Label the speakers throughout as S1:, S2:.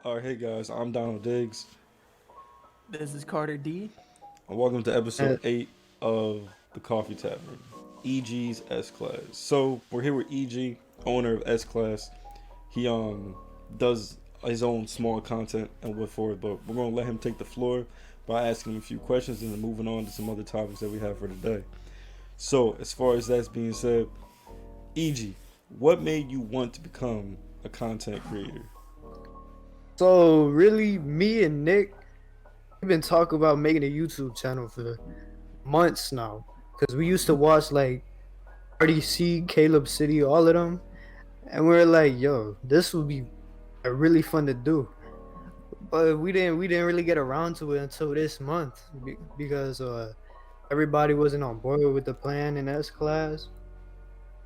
S1: All right, hey guys, I'm Donald Diggs,
S2: This is Carter D.
S1: and welcome to
S3: Uh,
S1: episode 8 of the Coffee Tavern, EG's S Class. So we're here with EG, owner of S Class. He does his own small content and what for it, but we're gonna let him take the floor by asking him a few questions and then moving on to some other topics that we have for today. So as far as that's being said, EG, what made you want to become a content creator?
S3: so really, me and Nick, we've been talking about making a YouTube channel for months now. Cause we used to watch like RDC, Caleb City, all of them, and we were like, "Yo, this would be really fun to do." But we didn't really get around to it until this month because everybody wasn't on board with the plan in S class.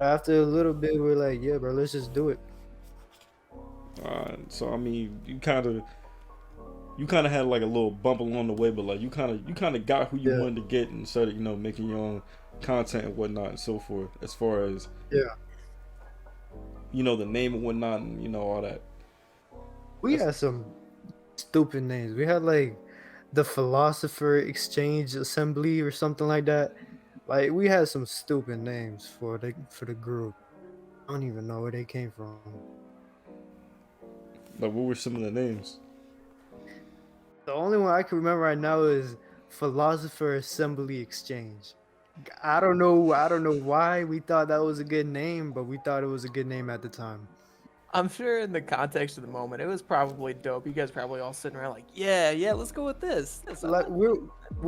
S3: After a little bit, we are like, "Yeah, bro, let's just do it."
S1: So I mean, you kind of had like a little bump along the way, but like you kind of got who you
S3: Yeah,
S1: wanted to get and started making your own content and whatnot and so forth. As far as
S3: yeah.
S1: the name and whatnot and all that.
S3: We
S1: That's
S3: had some stupid names. We had like the Philosopher Exchange Assembly or something like that. Like we had some stupid names for the group. I don't even know where they came from.
S1: like what were some of the names?
S3: The only one I can remember right now is Philosopher Assembly Exchange. I don't know why we thought that was a good name, but we thought it was a good name at the time.
S2: I'm sure in the context of the moment, it was probably dope. You guys probably all sitting around like, yeah, let's go with this. I
S3: Like
S2: like
S3: we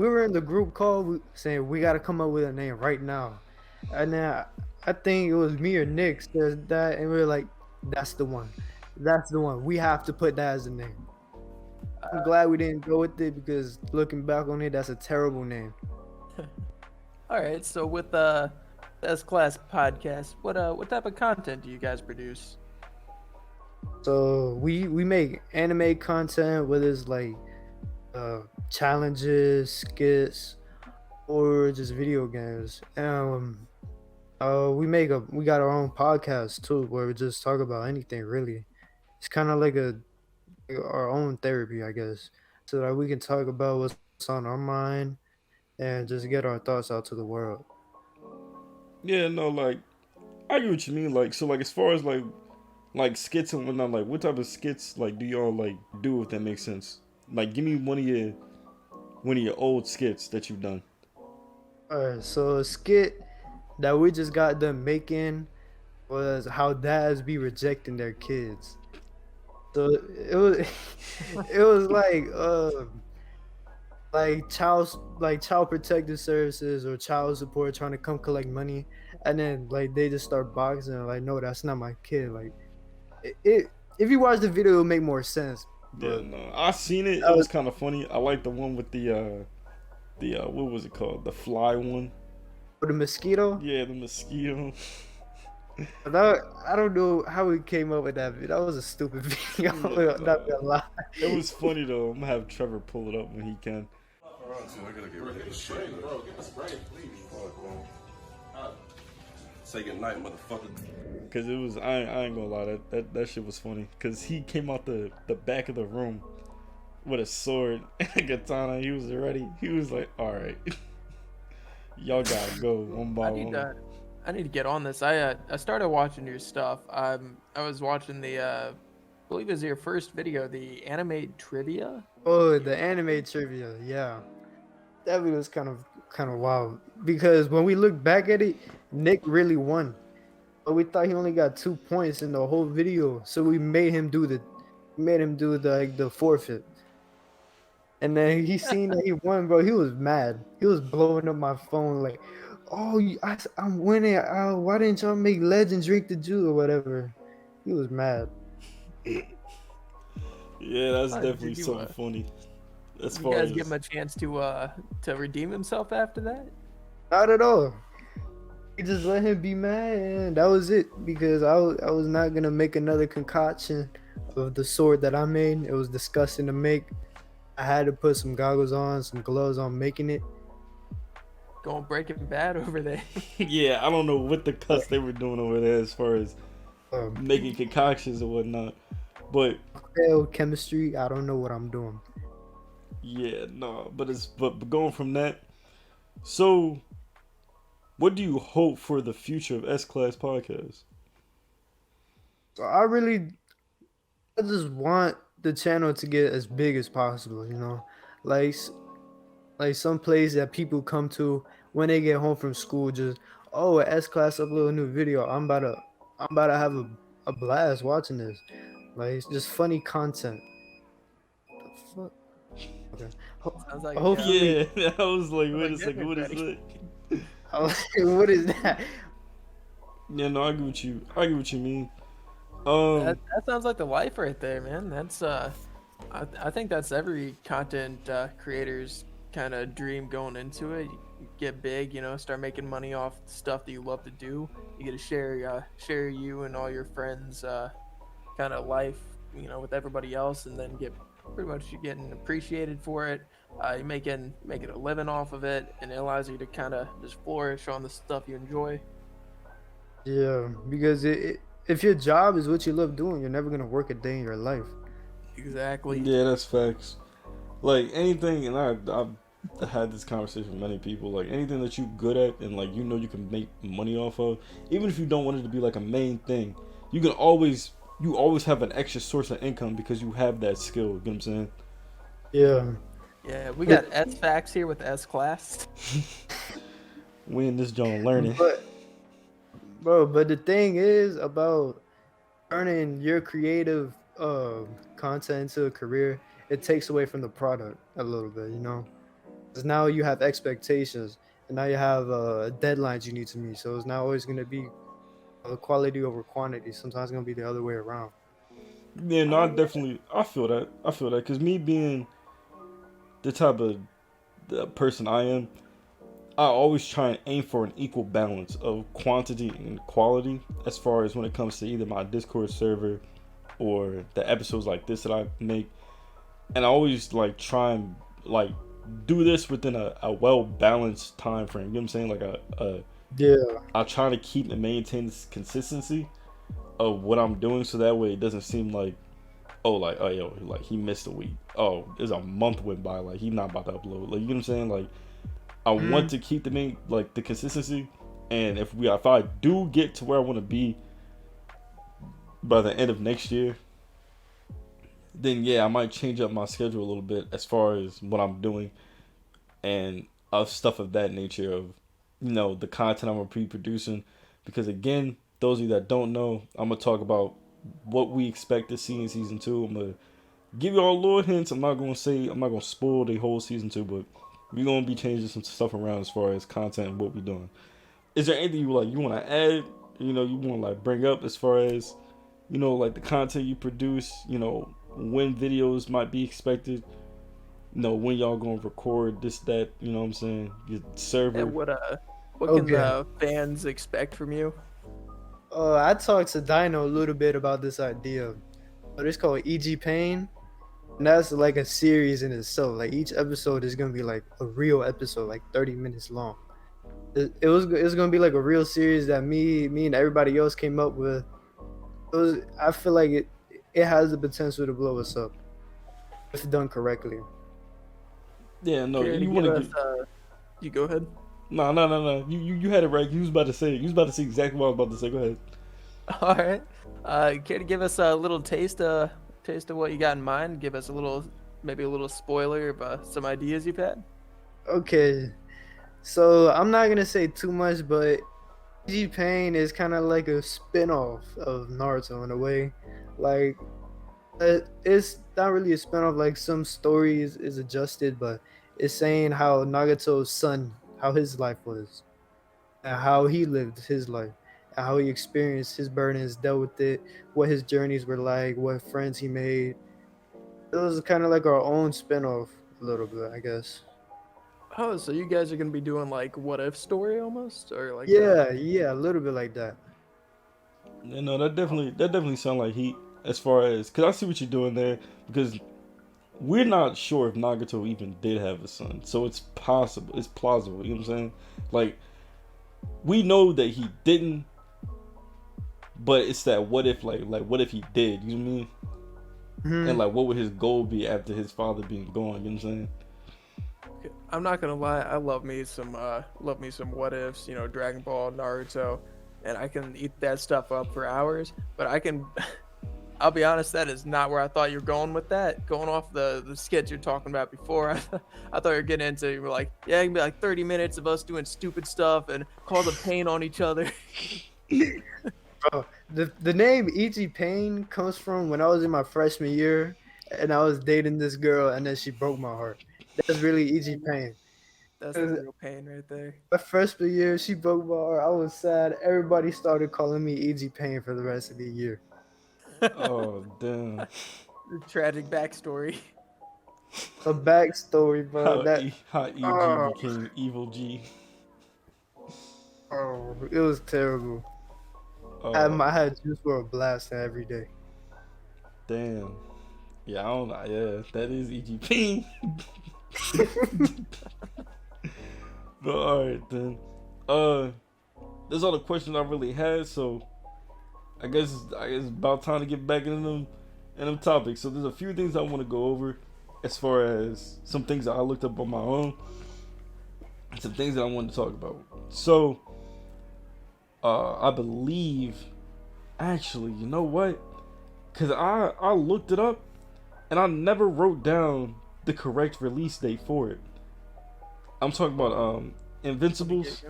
S3: were in the group call saying we got to come up with a name right now, and then I think it was me or Nick said that, and we were like, "That's the one, that's the one. We have to put that as the name." I'm glad we didn't go with it because looking back on it, that's a terrible name.
S2: All right, so with S Class podcast, what type of content do you guys produce?
S3: So we make anime content, whether it's like challenges, skits, or just video games. We got our own podcast too, where we just talk about anything really. It's kind of like our own therapy, I guess, so that we can talk about what's on our mind and just get our thoughts out to the world.
S1: Yeah, no, like I get what you mean. Like so, like as far as like skits and whatnot, like what type of skits like do y'all like do if that makes sense? Like give me one of your old skits that you've done.
S3: Alright, so a skit that we just got done making was how dads be rejecting their kids. So it was it was like child protective services or child support trying to come collect money, and then like they just start boxing and like, no, that's not my kid. Like it if you watch the video, it'll make more sense.
S1: Yeah,
S3: But
S1: no, I seen it. It
S3: that was
S1: was kind of funny. I like the one with the what was it called? The fly one.
S3: for the mosquito.
S1: Yeah, the mosquito.
S3: That, I don't know how we came up with that video. That was a stupid video.
S1: Yeah,
S3: I'm not
S1: no.
S3: gonna lie.
S1: It was funny though. I'm gonna have Trevor pull it up when he can.
S4: So I gotta get rid of this shit. Bro, get the spray, please. Say goodnight, motherfucker.
S1: Cause it was I ain't gonna lie that shit was funny. Cause he came out the back of the room with a sword and a katana. He was ready. He was like, all right, y'all gotta go one by
S2: I need
S1: one.
S2: to, I need to get on this. I started watching your stuff. I was watching I believe it was your first video, the anime trivia.
S3: Oh, the anime trivia, yeah. That video was kind of wild because when we look back at it, Nick really won, but we thought he only got 2 points in the whole video, so we made him do the like the forfeit. And then he seen that he won, bro. He was mad. He was blowing up my phone like, "Oh, I'm winning. Why didn't y'all make Legend drink the juice or whatever?" He was mad.
S1: Yeah, that's
S2: Did
S1: definitely
S2: you
S1: something funny. As
S2: you
S1: far
S2: guys
S1: as
S2: give him a chance to redeem himself after that?
S3: Not at all. We just let him be mad, and that was it. Because I was not gonna make another concoction of the sword that I made. It was disgusting to make. I had to put some goggles on, some gloves on, making it.
S2: Going Breaking Bad over there.
S1: yeah, I don't know what the cuss they were doing over there as far as
S3: Um,
S1: making concoctions and whatnot. But
S3: Fail chemistry. I don't know what I'm doing.
S1: yeah, no, but going from that. So, what do you hope for the future of S Class Podcast?
S3: So I just want the channel to get as big as possible. You know, like like some place that people come to when they get home from school. Just S class upload a new video. I'm about to have a blast watching this. Like it's just funny content. The fuck. Okay.
S2: Sounds like
S3: Hopefully,
S1: Yeah, I was like, wait
S2: like
S1: a second, what is
S2: everybody.
S1: that?
S3: what is that?
S1: Yeah, no, I get what you mean.
S2: That sounds like the life right there, man. That's I think that's every content creator's kind of dream going into it. You get big, you know, start making money off stuff that you love to do. You get to share you and all your friends kind of life, you know, with everybody else, and then get pretty much you getting appreciated for it. You making a living off of it, and it allows you to kind of just flourish on the stuff you enjoy.
S3: Yeah, because if your job is what you love doing, you're never gonna work a day in your life.
S2: Exactly.
S1: Yeah, that's facts. Like anything, and I've had this conversation with many people. Like anything that you're good at, and like you know you can make money off of, even if you don't want it to be like a main thing, you always have an extra source of income because you have that skill. You know what I'm saying?
S3: Yeah.
S2: Yeah, we got S Facts here with S Class.
S1: We in this joint learning.
S3: But the thing is about turning your creative content into a career, it takes away from the product a little bit, you know? Because now you have expectations, and now you have deadlines you need to meet. So it's not always going to be quality over quantity. Sometimes it's going to be the other way around.
S1: Yeah, no, I feel that. Because me being the type of person I am, I always try and aim for an equal balance of quantity and quality as far as when it comes to either my Discord server or the episodes like this that I make. And I always like try and like do this within a well balanced time frame. You know what I'm saying? Like
S3: Yeah.
S1: I try to keep and maintain this consistency of what I'm doing so that way it doesn't seem like like he missed a week. Oh, there's a month went by, like he's not about to upload. Like you know what I'm saying? Like I want to keep the consistency, and if I do get to where I want to be by the end of next year, then yeah, I might change up my schedule a little bit as far as what I'm doing and of stuff of that nature of the content I'm gonna be producing. Because again, those of you that don't know, I'm gonna talk about what we expect to see in season 2. I'm gonna give you all little hints. I'm not gonna spoil the whole season 2, but we're gonna be changing some stuff around as far as content and what we're doing. Is there anything you want to add? You want to like bring up as far as like the content you produce? When videos might be expected? When y'all gonna record this, that? You know what I'm saying? Your server.
S2: And what can the fans expect from you?
S3: I talked to Dino a little bit about this idea. It's called EG Pain. And that's like a series in itself. Like each episode is gonna be like a real episode, like 30 minutes long. It's gonna be like a real series that me and everybody else came up with. I feel like it has the potential to blow us up if done correctly.
S1: Yeah, no,
S2: Care
S1: you
S2: to
S1: want
S2: give
S1: to.
S2: us, you go ahead.
S1: No. You had it right. You was about to say it. You was about to say exactly what I was about to say. Go ahead.
S2: All right. Care to give us a little taste of what you got in mind? Give us maybe a little spoiler of some ideas you've had.
S3: Okay, so I'm not gonna say too much, but EG Pain is kind of like a spin-off of Naruto in a way. Like it's not really a spin-off. Like some stories is adjusted, but it's saying how Nagato's son, how his life was, and how he lived his life, and how he experienced his burdens, dealt with it, what his journeys were like, what friends he made. It was kind of like our own spin-off a little bit, I guess.
S2: Oh, so you guys are gonna be doing like what if story almost, or like
S3: Yeah, a little bit like that.
S1: Yeah, no, that definitely sound like heat as far as because I see what you're doing there because we're not sure if Nagato even did have a son, so it's possible, it's plausible. You know what I'm saying? Like we know that he didn't, but it's that what if, like what if he did? You know what I mean?
S3: Mhm.
S1: and like what would his goal be after his father being gone? You know what I'm saying?
S2: I'm not gonna lie, I love me some what ifs, Dragon Ball, Naruto, and I can eat that stuff up for hours. But I can, I'll be honest, that is not where I thought you were going with that. Going off the skits you're talking about before, I thought you were getting into. You were like, yeah, it can be like 30 minutes of us doing stupid stuff and causing pain on each other.
S3: Bro, the name E.G. Payne comes from when I was in my freshman year and I was dating this girl and then she broke my heart. That's really E.G. Payne.
S2: That's the real pain right there.
S3: My freshman year, she broke my heart. I was sad. Everybody started calling me E.G. Payne for the rest of the year.
S1: Oh damn!
S2: The tragic backstory.
S3: A backstory, bro.
S1: How EG
S3: Oh,
S1: became Evil G.
S3: it was terrible.
S1: Oh
S3: I had Juice WRLD blasting every day.
S1: damn! Yeah, I don't know. Yeah, that is EGP. But all right then. That's all the questions I really had. So I guess it's about time to get back into them topics. So there's a few things I want to go over, as far as some things that I looked up on my own, and some things that I wanted to talk about. So I believe, actually, you know what? Cause I looked it up, and I never wrote down the correct release date for it. I'm talking about Invincibles.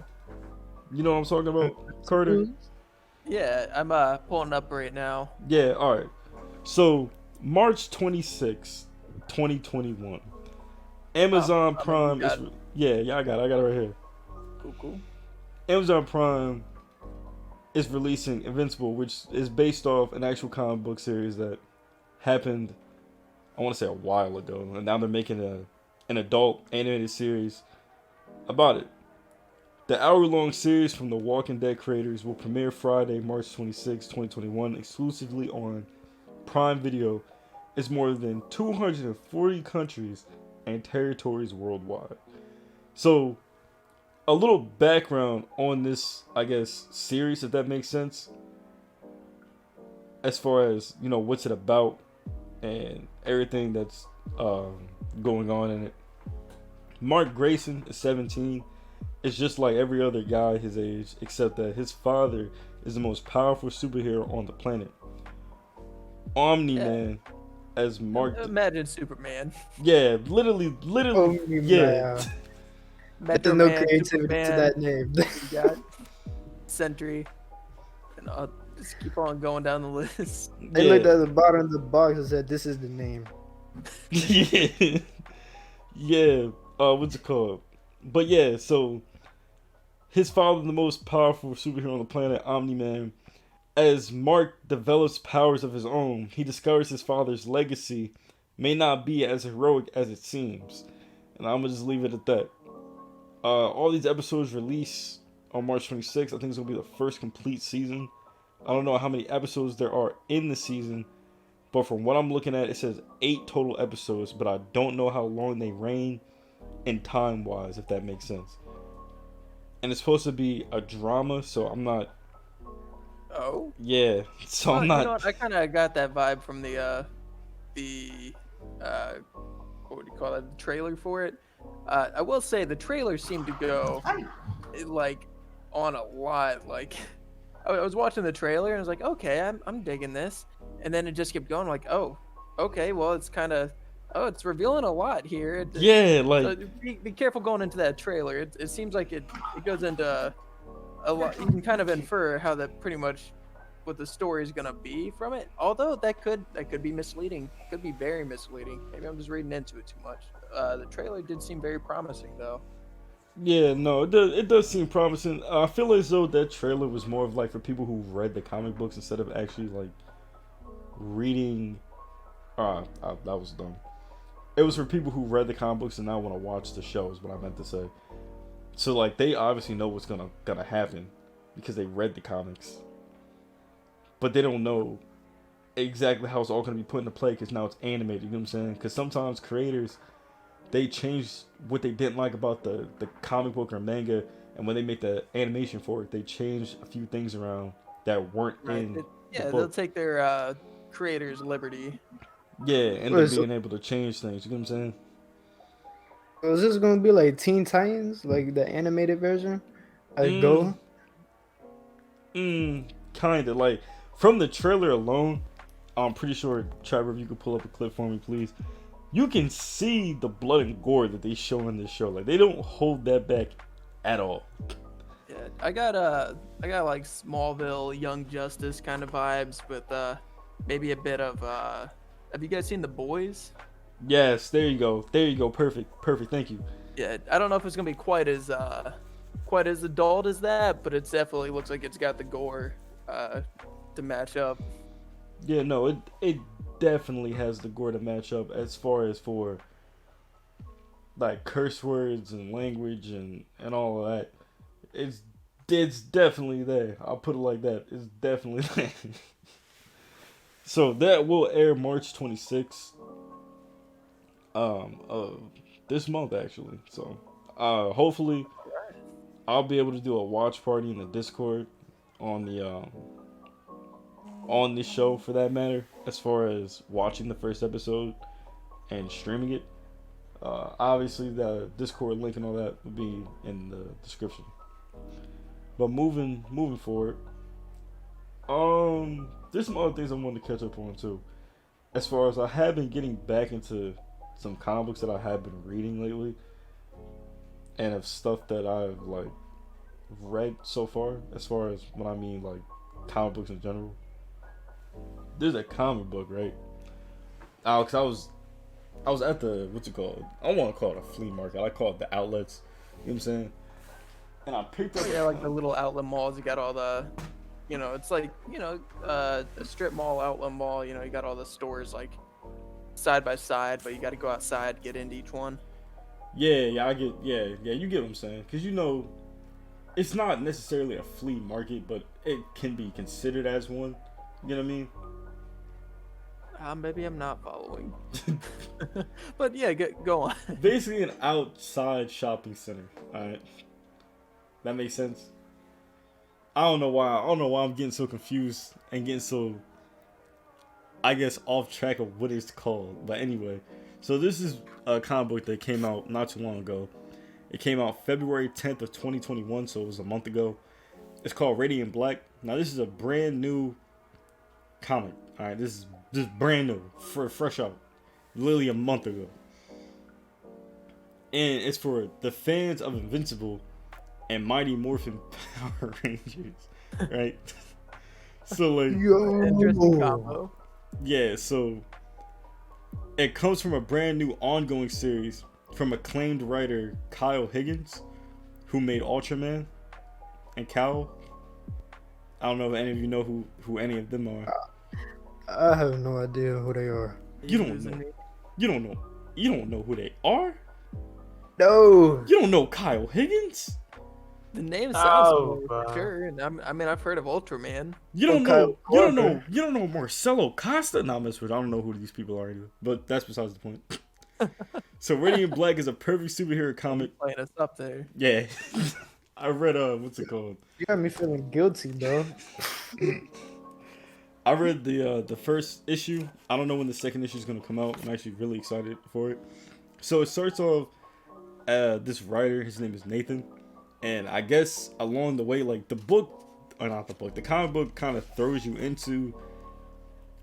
S1: You know what I'm talking about, Carter?
S2: Yeah, I'm pulling up right now.
S1: Yeah, alright. So March 26, 2021. Amazon Prime is I got it right here.
S2: Cool.
S1: Amazon Prime is releasing Invincible, which is based off an actual comic book series that happened, I want to say, a while ago, and now they're making an adult animated series about it. The hour-long series from the Walking Dead creators will premiere Friday, March 26, 2021, exclusively on Prime Video. It's more than 240 countries and territories worldwide. So, a little background on this, I guess, series, if that makes sense. As far as, what's it about and everything that's going on in it. Mark Grayson is 17. It's just like every other guy his age, except that his father is the most powerful superhero on the planet. Omni-Man, as Mark.
S2: Imagine Superman.
S1: Yeah, literally, yeah.
S3: Man.
S2: Metro
S3: There's no
S2: Man,
S3: creativity
S2: Superman,
S3: to that name.
S2: you got Sentry, and I'll just keep on going down the list.
S3: They looked at the bottom of the box and said, "This is the name."
S1: Yeah. Yeah. What's it called? But yeah, so his father, the most powerful superhero on the planet, Omni-Man. As Mark develops powers of his own, he discovers his father's legacy may not be as heroic as it seems. And I'm gonna just leave it at that. All these episodes release on March 26th. I think it's gonna be the first complete season. I don't know how many episodes there are in the season, but from what I'm looking at, it says 8 total episodes, but I don't know how long they reign in time-wise, if that makes sense. And it's supposed to be a drama, so I'm not...
S2: Oh?
S1: Yeah, so I'm not...
S2: You know what? I kind of got that vibe from the what would you call it? The trailer for it. I will say the trailer seemed to go, like, on a lot, like... I was watching the trailer and I was like, okay, I'm digging this, and then it just kept going like, oh, okay, well it's kind of, it's revealing a lot here.
S1: Yeah, like,
S2: so be careful going into that trailer. It seems like it goes into a lot. You can kind of infer how that pretty much what the story is gonna be from it. Although that could be misleading. Could be very misleading. Maybe I'm just reading into it too much. The trailer did seem very promising though.
S1: yeah, no, it does seem promising. I feel as though that trailer was more of like for people who read the comic books instead of actually like reading. That was dumb. It was for people who read the comic books and now want to watch the show, is what I meant to say. So like they obviously know what's gonna happen because they read the comics, but they don't know exactly how it's all gonna be put into play because now it's animated. You know what I'm saying? Because sometimes creators, they change what they didn't like about the comic book or manga, and when they make the animation for it, they change a few things around that weren't in the book.
S2: They'll take their creator's liberty.
S1: Yeah, and
S3: Wait,
S1: then
S3: so,
S1: being able to change things. You know what I'm saying?
S3: so is this gonna be like Teen Titans, like the animated version? Like
S1: Mm,
S3: Go?
S1: kinda like from the trailer alone. I'm pretty sure, Trevor, if you could pull up a clip for me, please. You can see the blood and gore that they show in this show. Like they don't hold that back at all.
S2: Yeah, I got like Smallville, Young Justice kind of vibes with maybe a bit of have you guys seen The Boys?
S1: Yes, there you go. There you go. Perfect. Perfect. Thank you.
S2: Yeah, I don't know if it's gonna be quite as adult as that, but it definitely looks like it's got the gore to match up.
S1: Yeah, no, it definitely has the gore to match up as far as for like curse words and language and all of that. It's definitely there. I'll put it like that. It's definitely there. So that will air March 26th of this month actually. So hopefully I'll be able to do a watch party in the Discord on the on this show for that matter, as far as watching the first episode and streaming it. Obviously the Discord link and all that will be in the description. But moving forward, there's some other things I wanted to catch up on too. As far as I have been getting back into some comic books that I have been reading lately, and of stuff that I've like read so far. As far as when I mean like comic books in general, there's a comic book, right? Cause I was at the what's it called? I don't want to call it a flea market. I call it the outlets. You know what I'm saying? And I picked up.
S2: Yeah, like the little outlet malls. You got all the, it's like a strip mall, outlet mall. You got all the stores like side by side, but you got to go outside, get into each one.
S1: Yeah, I get. Yeah, you get what I'm saying? Cause it's not necessarily a flea market, but it can be considered as one. You know what I mean?
S2: Maybe I'm not following. But yeah, go on.
S1: Basically, an outside shopping center. All right, that makes sense. I don't know why. I'm getting so confused and getting so, I guess, off track of what it's called. But anyway, so this is a comic book that came out not too long ago. It came out February 10th of 2021, so it was a month ago. It's called Radiant Black. Now this is a brand new comic. All right, this is brand new, fresh out, literally a month ago, and it's for the fans of Invincible and Mighty Morphin Power Rangers, right? So like,
S2: Interesting combo.
S1: yeah, so it comes from a brand new ongoing series from acclaimed writer Kyle Higgins, who made Ultraman and Cowl. I don't know if any of you know who any of them are.
S3: I have no idea who they are.
S1: You don't know. You don't know who they are?
S3: No.
S1: You don't know Kyle Higgins?
S2: The name sounds
S3: Oh,
S2: familiar, sure. And I mean, I've heard of Ultraman.
S1: You don't
S3: Kyle
S1: know. You don't know Marcelo Costa. Nah, I don't know who these people are either. But that's besides the point. So Radiant Black is a perfect superhero comic.
S2: Playing us up there.
S1: Yeah. I read what's it called?
S3: You got me feeling guilty, bro.
S1: I read the first issue. I don't know when the second issue is gonna come out. I'm actually really excited for it. So it starts off this writer, his name is Nathan, and I guess along the way, like the comic book kind of throws you into,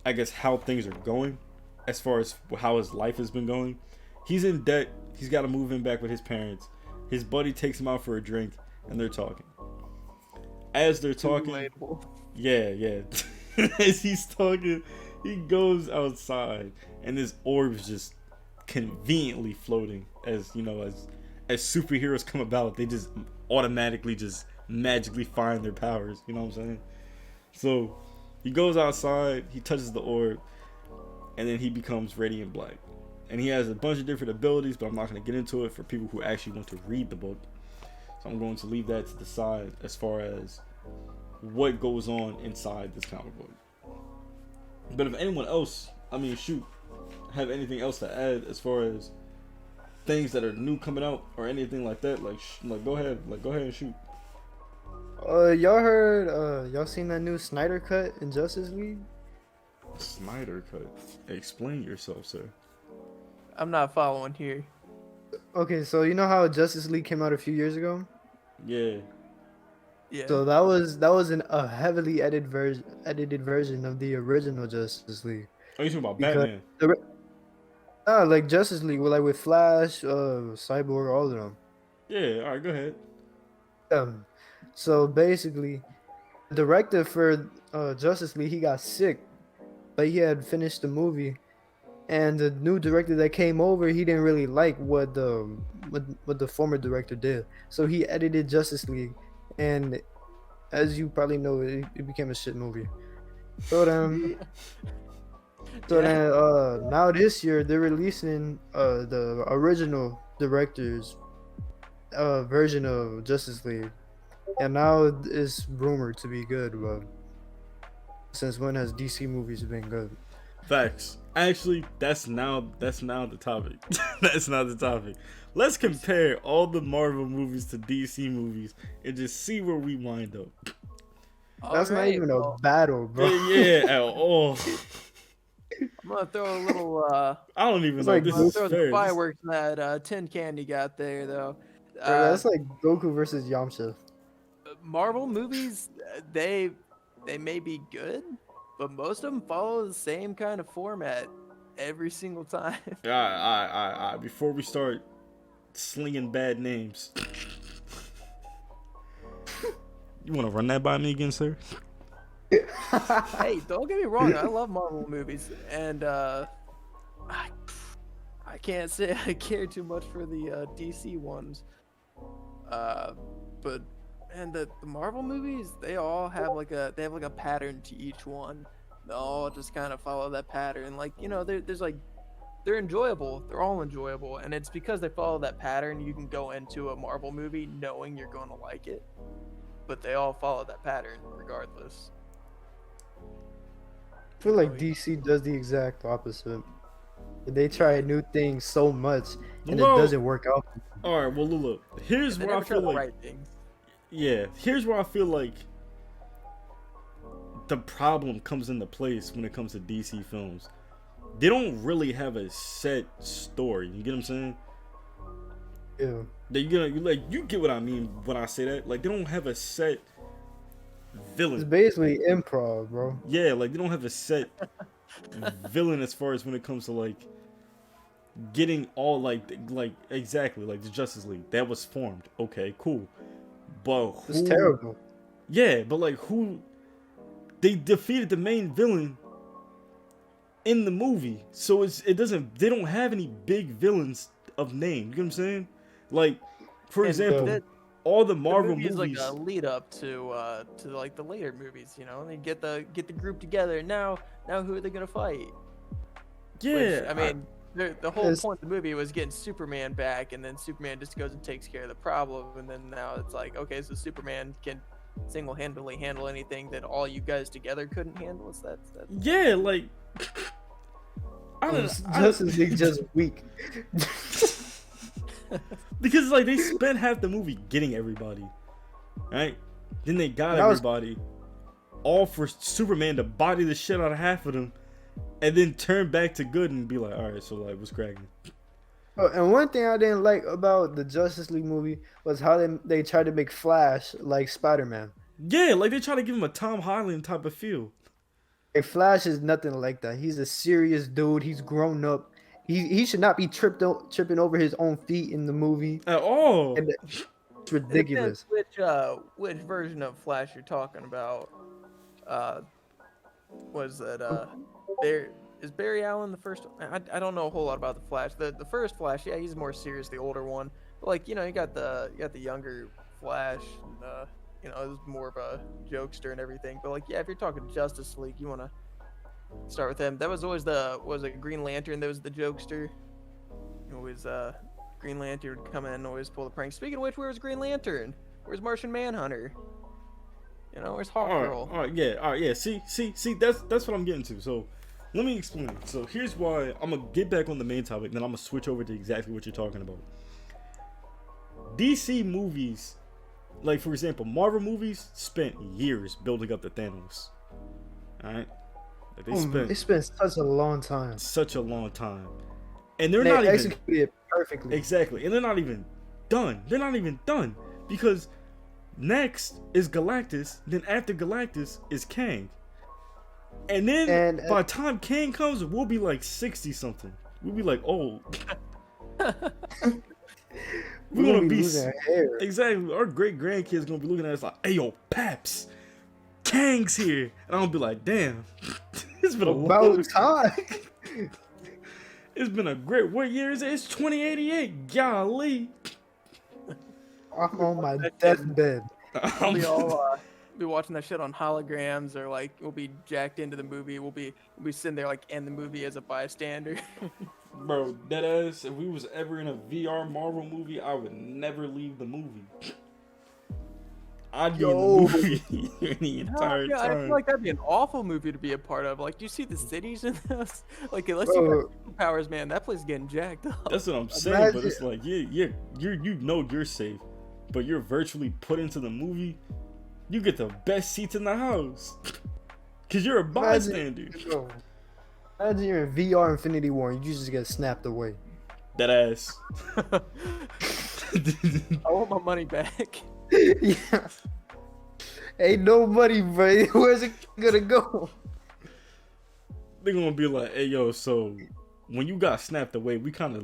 S1: I guess, how things are going, as far as how his life has been going. He's in debt. He's got to move in back with his parents. His buddy takes him out for a drink, and they're talking. As they're talking, yeah. As he's talking, he goes outside, and this orb is just conveniently floating. As superheroes come about, they just automatically just magically find their powers. You know what I'm saying? So he goes outside, he touches the orb, and then he becomes Radiant Black. And he has a bunch of different abilities, but I'm not going to get into it for people who actually want to read the book. So I'm going to leave that to the side as far as what goes on inside this comic book. But if anyone else, have anything else to add as far as things that are new coming out or anything like that, go ahead and shoot.
S3: Y'all heard? Y'all seen that new Snyder cut in Justice League?
S1: Snyder cut. Explain yourself, sir.
S2: I'm not following here.
S3: Okay, so you know how Justice League came out a few years ago?
S1: Yeah.
S2: Yeah.
S3: So a heavily edited version of the original Justice League.
S1: Oh, you talking about
S3: Because
S1: Batman?
S3: like Justice League, with Flash, Cyborg, all of them.
S1: Yeah. All right, go ahead.
S3: So basically, the director for Justice League, he got sick, but he had finished the movie, and the new director that came over, he didn't really like what the former director did, so he edited Justice League, and as you probably know, it became a shit movie. So then, now this year they're releasing the original director's version of Justice League, and now it's rumored to be good. But since when has DC movies been good?
S1: Facts. Actually, that's now the topic. That's not the topic. Let's compare all the Marvel movies to DC movies and just see where we wind up.
S3: That's not even a battle, bro.
S1: Yeah, at all.
S2: I'm gonna throw a little.
S1: I don't even know
S3: like
S1: if this
S2: I'm gonna
S1: is
S2: throw
S1: fair.
S2: the fireworks in that tin can you got there, though.
S3: Bro, that's like Goku versus Yamcha.
S2: Marvel movies, they may be good, but most of them follow the same kind of format every single time.
S1: All right. Before we start slinging bad names, you want to run that by me again, sir?
S2: Hey, don't get me wrong, I love Marvel movies, and I can't say I care too much for the DC ones. But man, the Marvel movies, they all have like a pattern to each one. They all just kind of follow that pattern. Like, you know, there's like, they're enjoyable. They're all enjoyable, and it's because they follow that pattern. You can go into a Marvel movie knowing you're going to like it, but they all follow that pattern regardless.
S3: I feel like DC does the exact opposite. They try new things so much, and
S1: Well,
S3: it doesn't work out.
S1: All right, well, look. Here's
S2: They
S1: where I
S2: never try
S1: feel
S2: the
S1: like,
S2: right things.
S1: yeah, here's where I feel like the problem comes into place when it comes to DC films. They don't really have a set story. You get what I'm saying?
S3: Yeah.
S1: You get what I mean when I say that. Like, they don't have a set villain.
S3: It's basically improv, bro.
S1: Yeah, like they don't have a set villain as far as when it comes to like getting all like exactly like the Justice League that was formed. Okay, cool, but
S3: It's terrible.
S1: Yeah, but like who? They defeated the main villain in the movie, so they don't have any big villains of name. You know what I'm saying? Like, for example, all the Marvel movies,
S2: like a lead up to like the later movies, you know. They get the group together. Now who are they gonna fight?
S1: Yeah,
S2: Which, I mean, the whole point of the movie was getting Superman back, and then Superman just goes and takes care of the problem, and then now it's like, okay, so Superman can single-handedly handle anything that all you guys together couldn't handle. Is that?
S1: Yeah, like
S3: Justice League just weak.
S1: Because like they spent half the movie getting everybody, right? Then they got everybody, all for Superman to body the shit out of half of them, and then turn back to good and be like, all right, so like, what's cracking?
S3: Oh, and one thing I didn't like about the Justice League movie was how they tried to make Flash like Spider-Man.
S1: Yeah, like they try to give him a Tom Holland type of feel.
S3: Like, Flash is nothing like that. He's a serious dude. He's grown up. He should not be tripping over his own feet in the movie
S1: At all.
S3: And it's ridiculous.
S2: Which version of Flash you're talking about? Was that is Barry Allen the first? I don't know a whole lot about the Flash. The first Flash, yeah, he's more serious, the older one. But like, you know, you got the younger Flash, and you know, it was more of a jokester and everything. But like, yeah, if you're talking Justice League, you wanna start with him. That was always Green Lantern. That was the jokester. Always Green Lantern would come in and always pull the prank. Speaking of which, where's Green Lantern? Where's Martian Manhunter? You know, where's Hawkgirl?
S1: All right, yeah. See, that's what I'm getting to. So let me explain. So here's why I'm gonna get back on the main topic, then I'm gonna switch over to exactly what you're talking about. DC movies, like for example, Marvel movies spent years building up the Thanos. All right, Like, they spent
S3: It's been such a long time.
S1: such a long time, and they're
S3: They
S1: not even
S3: executed it perfectly.
S1: exactly, and they're not even done. They're not even done because next is Galactus. Then after Galactus is Kang, and then
S3: And
S1: by the time Kang comes, we'll be like 60 something. We'll be like old. We're gonna be
S3: losing our hair.
S1: exactly. Our great grandkids gonna be looking at us like, "Hey yo, Paps, Kang's here," and I'm gonna be like, "Damn, it's been a long
S3: About time.
S1: It's been a great. What year is it? It's 2088. Golly,
S3: I'm on my deathbed.
S2: We all be watching that shit on holograms, or like we'll be jacked into the movie. We'll be sitting there like in the movie as a bystander.
S1: bro, deadass. If we was ever in a VR Marvel movie, I would never leave the movie. I'd be in the movie the entire
S2: Yeah, I
S1: time.
S2: feel like that'd be an awful movie to be a part of. Like, do you see the cities in this? Like, unless
S3: Bro.
S2: you got powers, man, that place is getting jacked up.
S1: That's what I'm saying, but it's like, you know you're safe, but you're virtually put into the movie. You get the best seats in the house, cause you're a bystander.
S3: Bro, imagine you're in VR Infinity War and you just get snapped away.
S1: That ass.
S2: I want my money back.
S3: Yeah. Ain't no money, bro. Where's it gonna go?
S1: They're gonna be like, hey yo, so when you got snapped away, we kind of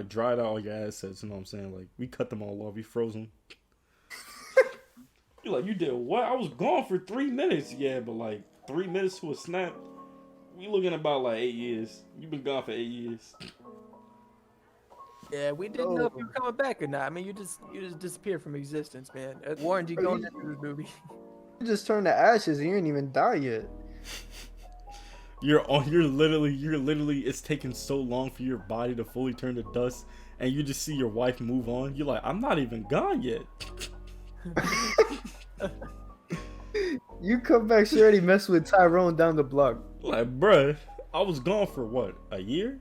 S1: dried out all your assets. You know what I'm saying? Like, we cut them all off. We froze them. You're like, you did what? I was gone for 3 minutes. Yeah, but like 3 minutes to a snap, we looking about like 8 years. You've been gone for 8 years.
S2: Yeah, we didn't know if you were coming back or not. I mean, you just disappeared from existence, man. Warren, you going into this movie?
S3: You just turned to ashes and you ain't even die yet.
S1: You're literally. It's taking so long for your body to fully turn to dust, and you just see your wife move on. You're like, I'm not even gone yet.
S3: You come back, she already messed with Tyrone down the block.
S1: Like, bruh, I was gone for what, a year?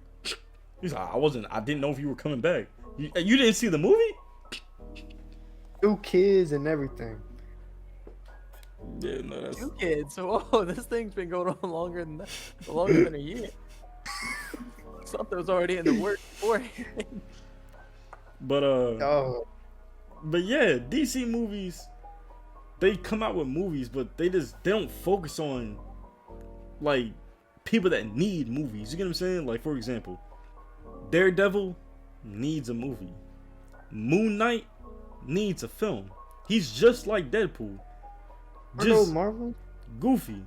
S1: He's like, I didn't know if you were coming back. You didn't see the movie?
S3: 2 kids and everything.
S1: Yeah, no, that's
S2: 2 kids. So, whoa, this thing's been going on longer than a year. Something was already in the works beforehand.
S1: but
S3: Oh,
S1: but yeah, DC movies, they come out with movies, but they don't focus on like people that need movies. You get what I'm saying? Like, for example, Daredevil needs a movie. Moon Knight needs a film. He's just like Deadpool.
S3: are those
S1: Just
S3: Marvel?
S1: goofy.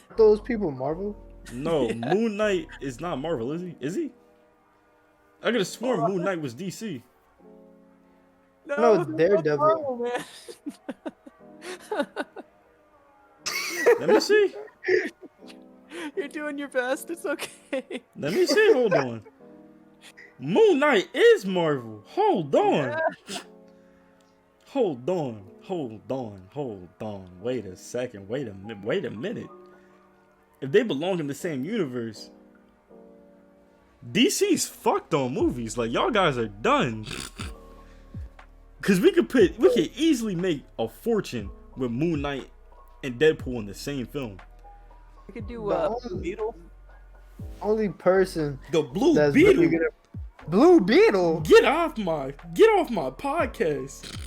S3: Are those people Marvel?
S1: No,
S2: Yeah.
S1: Moon Knight is not Marvel, is he? Is he? I could have sworn Moon Knight was DC.
S3: No,
S2: that's
S3: Daredevil.
S2: Marvel, man.
S1: Let me see.
S2: You're doing your best. It's okay.
S1: Let me see. Hold on. Moon Knight is Marvel. Hold on. Hold on. Wait a second. Wait a minute. If they belong in the same universe, DC's fucked on movies. Like, y'all guys are done. Cause we could easily make a fortune with Moon Knight and Deadpool in the same film.
S2: We could do
S3: The
S2: Beetle.
S3: only person
S1: The Blue
S3: that's
S1: Beetle.
S3: really gonna... Blue Beetle?
S1: Get off my podcast.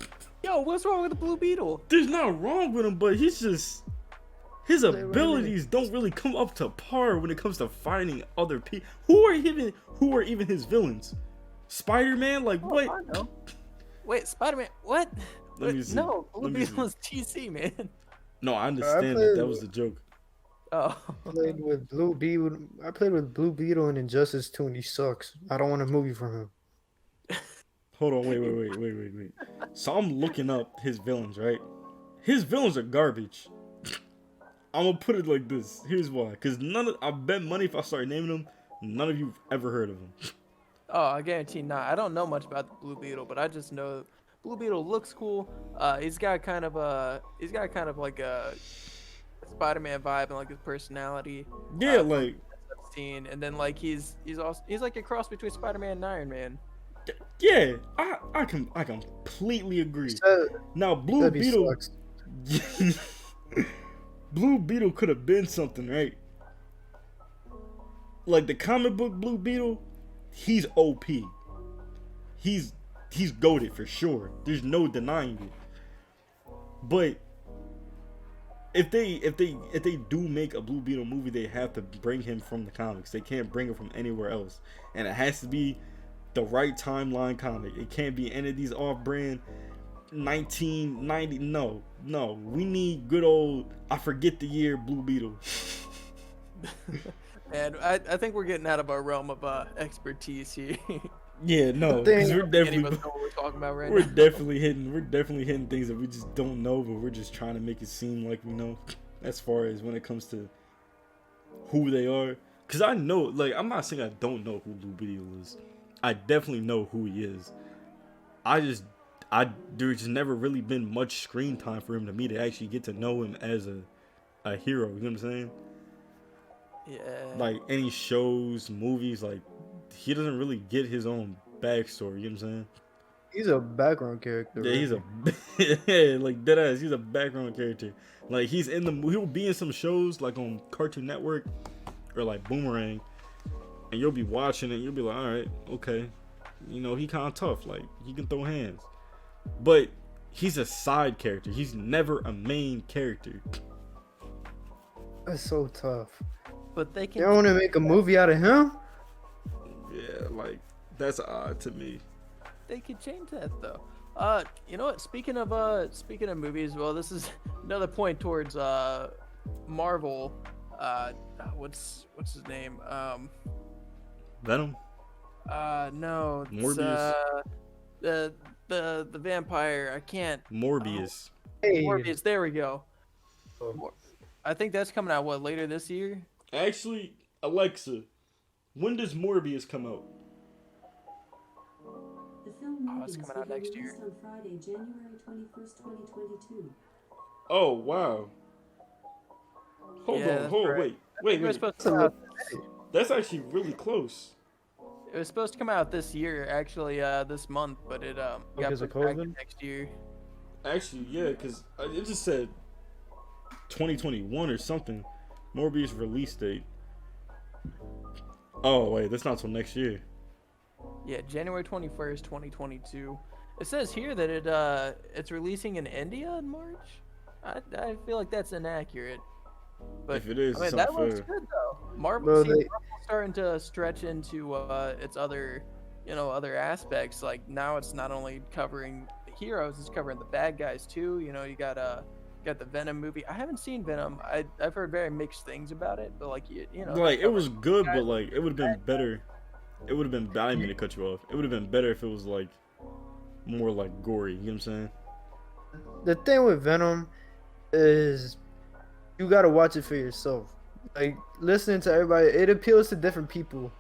S2: Yo, what's wrong with the Blue Beetle?
S1: There's nothing wrong with him, but his abilities don't really come up to par when it comes to fighting other people. Who are even his villains? Spider-Man? Like, what?
S2: I know. Wait, Spider-Man? What?
S1: Let me see.
S2: No, Blue
S1: Let me
S2: Beetle is TC, man.
S1: No, I understand
S3: played-
S1: that was the joke.
S2: Oh.
S3: I played with Blue Beetle in Injustice 2 and he sucks. I don't want a movie from him.
S1: Hold on, wait. So I'm looking up his villains, right? His villains are garbage. I'm gonna put it like this. Here's why. Cause I bet money if I start naming them, none of you've ever heard of them.
S2: Oh, I guarantee not. I don't know much about the Blue Beetle, but I just know Blue Beetle looks cool. He's got kind of like a Spider-Man vibe and like his personality.
S1: Yeah, like,
S2: I've seen, and then like he's like a cross between Spider-Man and Iron Man.
S1: yeah, I completely agree.
S3: So,
S1: Now, Blue
S3: that'd be
S1: Beetle,
S3: sucks.
S1: Blue Beetle could have been something, right? like the comic book Blue Beetle, he's OP. He's goated for sure. There's no denying it. But if they do make a Blue Beetle movie, they have to bring him from the comics. They can't bring him from anywhere else, and it has to be the right timeline comic. It can't be any of these off-brand 1990. No, we need good old, I forget the year, Blue Beetle.
S2: And I think we're getting out of our realm of expertise here.
S1: Yeah, no, because we're
S2: Any of
S1: definitely
S2: us know what we're talking about right
S1: we're
S2: now.
S1: definitely hitting things that we just don't know, but we're just trying to make it seem like we know. As far as when it comes to who they are, because I know, like, I'm not saying I don't know who Blue Beetle is. I definitely know who he is. There's just never really been much screen time for him to me to actually get to know him as a hero. You know what I'm saying?
S2: Yeah.
S1: Like any shows, movies, like he doesn't really get his own backstory. You know what I'm saying?
S3: He's a background character.
S1: Yeah, he's a like deadass. He's a background character. Like he'll be in some shows like on Cartoon Network or like Boomerang, and you'll be watching it. And you'll be like, all right, okay, you know he kind of tough. Like he can throw hands, but he's a side character. He's never a main character.
S3: That's so tough.
S2: But they can.
S3: They want to make a movie out of him?
S1: Yeah, like that's odd to me.
S2: They could change that though. You know what? Speaking of movies, well, this is another point towards Marvel. What's his name?
S1: Venom.
S2: No. It's,
S1: Morbius.
S2: The vampire. I can't.
S1: Morbius.
S3: Hey,
S2: Morbius. There we go. I think that's coming out later this year.
S1: Actually, Alexa, when does Morbius come out?
S5: The film
S2: it's
S5: Morbius
S2: coming
S5: will
S2: out
S5: be
S2: next year.
S5: released on Friday, January 21st, 2022.
S1: Oh wow. Hold
S2: Yeah,
S1: on,
S2: that's
S1: hold
S2: right.
S1: wait.
S2: It was supposed to come out.
S1: That's actually really close.
S2: It was supposed to come out this year, actually, this month, but it got
S3: Because of
S2: pushed back
S3: COVID?
S2: to next year.
S1: Actually, yeah, because it just said 2021 or something. Morbius release date. Oh wait, that's not till next year.
S2: Yeah, January 21st, 2022. It says here that it's releasing in India in March. I feel like that's inaccurate. But
S1: If it is,
S2: I mean,
S1: it's
S2: that
S1: unfair.
S2: looks good though. Marvel,
S3: Bro,
S2: Marvel's starting to stretch into its other, other aspects. Like now, it's not only covering the heroes, it's covering the bad guys too. You know, you got the Venom movie. I haven't seen Venom. I've heard very mixed things about it, but like you know,
S1: Like it was good, but like it would have been better. It would have been. I didn't mean to cut you off. It would have been better if it was like more like gory. You know what I'm saying?
S3: The thing with Venom is you gotta watch it for yourself. Like listening to everybody, it appeals to different people.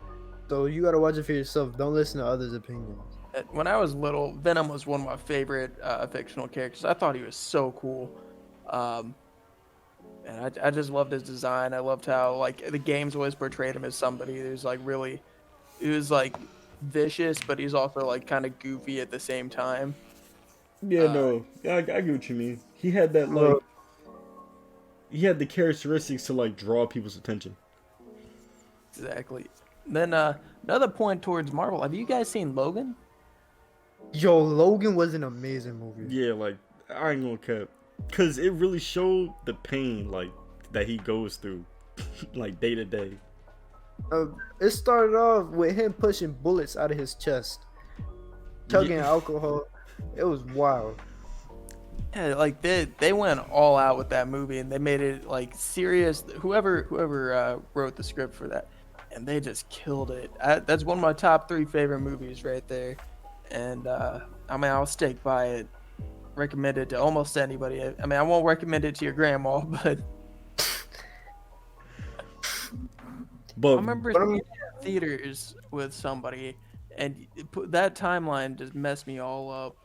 S3: So you gotta watch it for yourself. Don't listen to others' opinions.
S2: When I was little, Venom was one of my favorite fictional characters. I thought he was so cool. And I just loved his design. I loved how like the games always portrayed him as somebody who's like really, he was like vicious, but he's also like kind of goofy at the same time.
S1: Yeah, no, I get what you mean. He had that like, he had the characteristics to like draw people's attention.
S2: Exactly. Then another point towards Marvel. Have you guys seen Logan?
S3: Yo, Logan was an amazing movie.
S1: Yeah, like I ain't gonna cap, cause it really showed the pain like that he goes through, like day to day.
S3: It started off with him pushing bullets out of his chest, chugging alcohol. It was wild.
S2: Yeah, like they went all out with that movie, and they made it like serious. Whoever wrote the script for that, and they just killed it. That's one of my top 3 favorite movies right there, and I mean I'll stick by it. Recommend it to almost anybody. I mean I won't recommend it to your grandma, but I remember seeing it in theaters with somebody, and that timeline just messed me all up.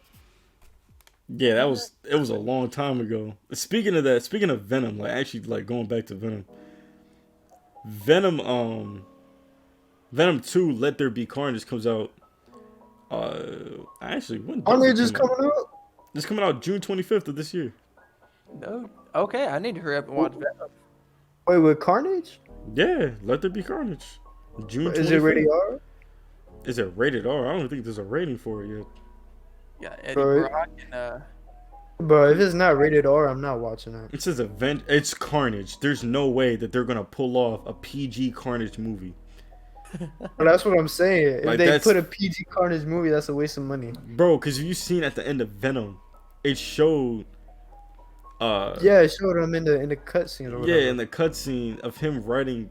S1: Yeah, it was a long time ago. Speaking of Venom, like actually like going back to Venom. Venom 2 Let There Be Carnage comes out actually when does
S3: Carnage
S1: it
S3: is
S1: come out?
S3: coming out.
S1: It's coming out June 25th of this year.
S2: No, okay, I need to hurry up and watch Venom.
S3: Wait, with Carnage?
S1: Yeah, Let There Be Carnage. June 25th.
S3: Is it rated R?
S1: Is it rated R? I don't think there's a rating for it yet.
S2: Yeah, Eddie
S3: Bro,
S2: Brock and
S3: Bro, if it's not rated R, I'm not watching it.
S1: It says event. It's Carnage. There's no way that they're gonna pull off a PG Carnage movie.
S3: But that's what I'm saying. If
S1: Like,
S3: they
S1: that's-
S3: put a PG Carnage movie, that's a waste of money.
S1: Bro, because you seen at the end of Venom, it showed.
S3: Yeah, it showed them in the cutscene or whatever.
S1: Yeah, in the cutscene of him writing,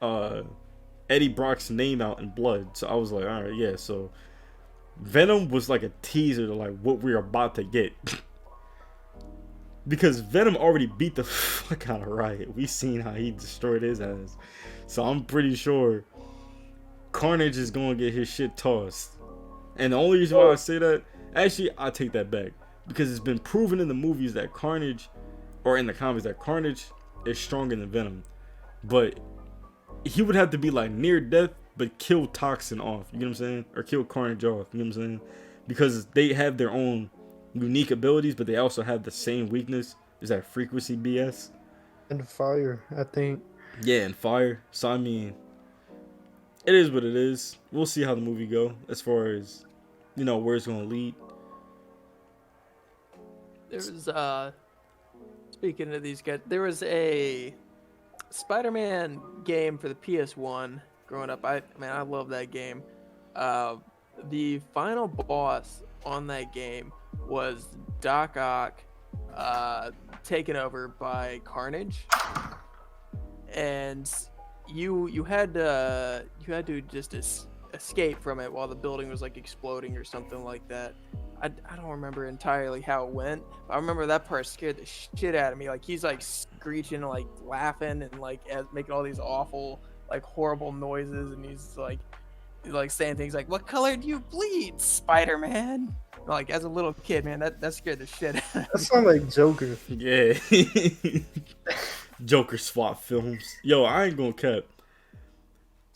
S1: Eddie Brock's name out in blood. So I was like, all right, yeah. So Venom was like a teaser to like what we're about to get. Because Venom already beat the fuck out of Riot. We seen how he destroyed his ass. So I'm pretty sure Carnage is gonna get his shit tossed. And the only reason why I say that, actually, I take that back. Because it's been proven in the movies that Carnage, or in the comics, that Carnage is stronger than Venom. But he would have to be like near death, but kill Toxin off. You know what I'm saying? Or kill Carnage off. You know what I'm saying? Because they have their own unique abilities, but they also have the same weakness. Is that frequency BS?
S3: And fire, I think.
S1: Yeah, and fire. So I mean, it is what it is. We'll see how the movie go as far as, you know, where it's gonna lead.
S2: there was speaking of these guys, there was a Spider-Man game for the PS1 growing up. I love that game. The final boss on that game was Doc Ock taken over by Carnage, and you had to just escape from it while the building was like exploding or something like that. I don't remember entirely how it went. I remember that part scared the shit out of me. Like he's like screeching, like laughing, and like making all these awful, like horrible noises, and he's like saying things like, "What color do you bleed, Spider-Man?" Like as a little kid, man, that scared the shit out of me.
S3: That sounds like Joker.
S1: Yeah. Joker swap films. Yo, I ain't gonna cap.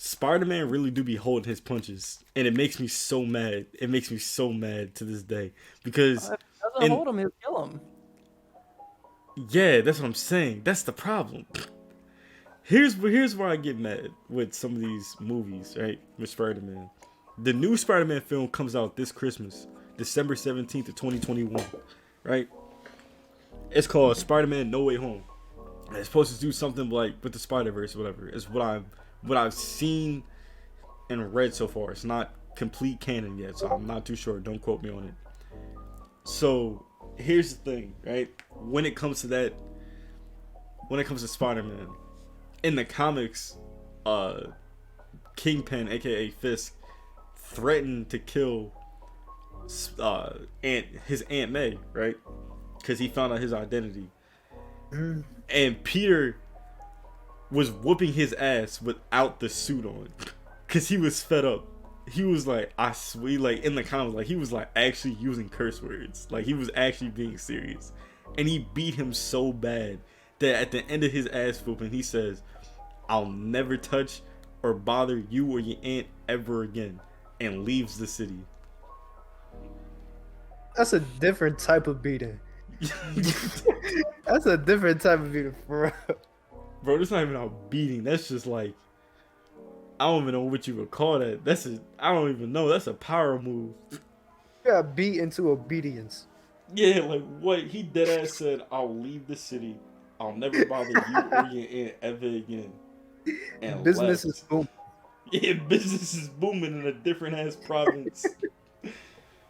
S1: Spider-Man really do be holding his punches, and it makes me so mad. It makes me so mad to this day because
S2: If he doesn't hold him, he'll kill him.
S1: yeah, that's what I'm saying. That's the problem. Here's where I get mad with some of these movies, right? With Spider-Man. The new Spider-Man film comes out this Christmas, December 17th of 2021, right? It's called Spider-Man No Way Home. And it's supposed to do something like with the Spider-Verse or whatever. It's what I've seen and read so far. It's not complete canon yet, so I'm not too sure. Don't quote me on it. So here's the thing, right? When it comes to Spider-Man, in the comics, Kingpin, aka Fisk, threatened to kill his Aunt May, right? Because he found out his identity. And Peter was whooping his ass without the suit on, because he was fed up. He was like, I swear, like in the comics, like he was like actually using curse words, like he was actually being serious, and he beat him so bad that at the end of his ass whooping, he says, "I'll never touch or bother you or your aunt ever again," and leaves the city.
S3: That's a different type of beating. That's a different type of beating, for real.
S1: Bro, that's not even a beating. That's just like, I don't even know what you would call that. I don't even know. That's a power move.
S3: You got beat into obedience.
S1: Yeah, like what? He deadass said, "I'll leave the city. I'll never bother you or your aunt ever again." And
S3: Business
S1: left.
S3: is booming.
S1: Yeah, business is booming in a different ass province.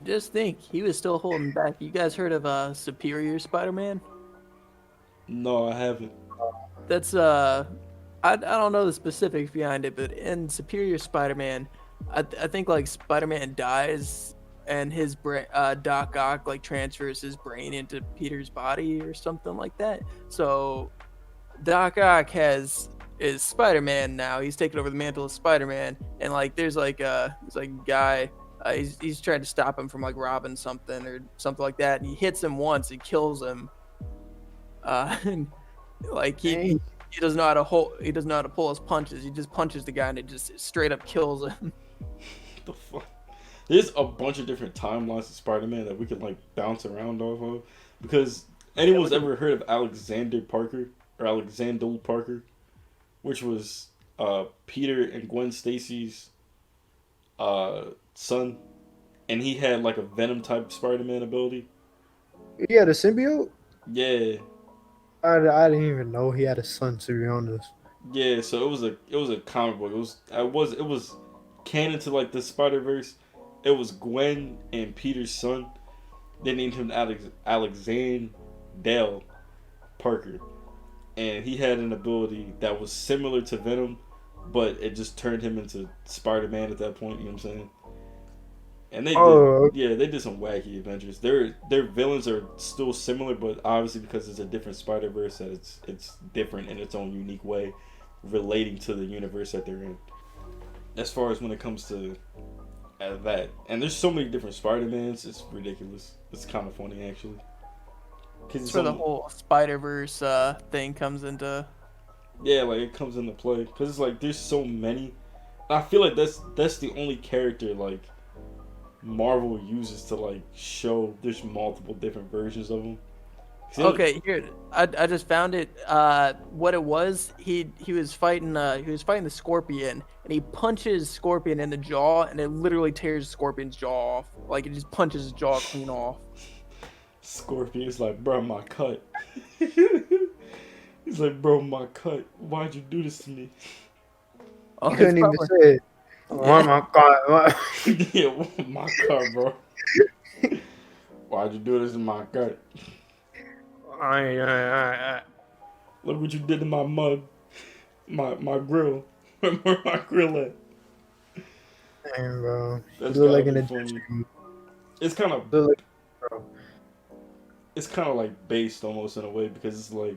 S2: Just think, he was still holding back. You guys heard of Superior Spider-Man?
S1: No, I haven't.
S2: That's I don't know the specifics behind it, but in Superior Spider-Man, I think like Spider-Man dies and his Doc Ock like transfers his brain into Peter's body or something like that. So Doc Ock is Spider-Man now. He's taken over the mantle of Spider-Man, and like there's like a guy. He's trying to stop him from like robbing something or something like that, and he hits him once and kills him. And like he doesn't know how to pull his punches. He just punches the guy and it just straight up kills him.
S1: What the fuck? There's a bunch of different timelines of Spider-Man that we could like bounce around off of, because anyone's ever heard of Alexander Parker, which was Peter and Gwen Stacy's son, and he had like a Venom type Spider-Man ability.
S3: He had a symbiote?
S1: Yeah,
S3: I didn't even know he had a son, to be honest.
S1: yeah. So it was a comic book. It was canon to like the Spider Verse. It was Gwen and Peter's son. They named him Alexander Dale Parker, and he had an ability that was similar to Venom, but it just turned him into Spider-Man at that point. You know what I'm saying? And they did some wacky adventures. Their villains are still similar, but obviously because it's a different Spider Verse, that it's different in its own unique way, relating to the universe that they're in. As far as when it comes to that, and there's so many different Spider-Mans, it's ridiculous. It's kind of funny actually.
S2: That's where the whole Spider-Verse thing comes into.
S1: Yeah, like it comes into play because it's like there's so many. I feel like that's the only character like Marvel uses to like show there's multiple different versions of them.
S2: Okay, here I just found it. What it was, he was fighting the Scorpion, and he punches Scorpion in the jaw, and it literally tears Scorpion's jaw off. Like it just punches his jaw clean off.
S1: Scorpion's like, bro, my cut. He's like, bro, my cut. Why'd you do this to me?
S3: He couldn't even say it. Oh my god.
S1: Yeah, my cut, bro. Why'd you do this to my cut? Look what you did to my mug. My grill. Where my grill at?
S3: Damn, bro.
S1: That's
S3: look like
S1: gotta
S3: an
S1: be funny.
S3: addiction.
S1: It's kind of
S3: Look like, bro.
S1: it's kind of like based almost in a way because it's like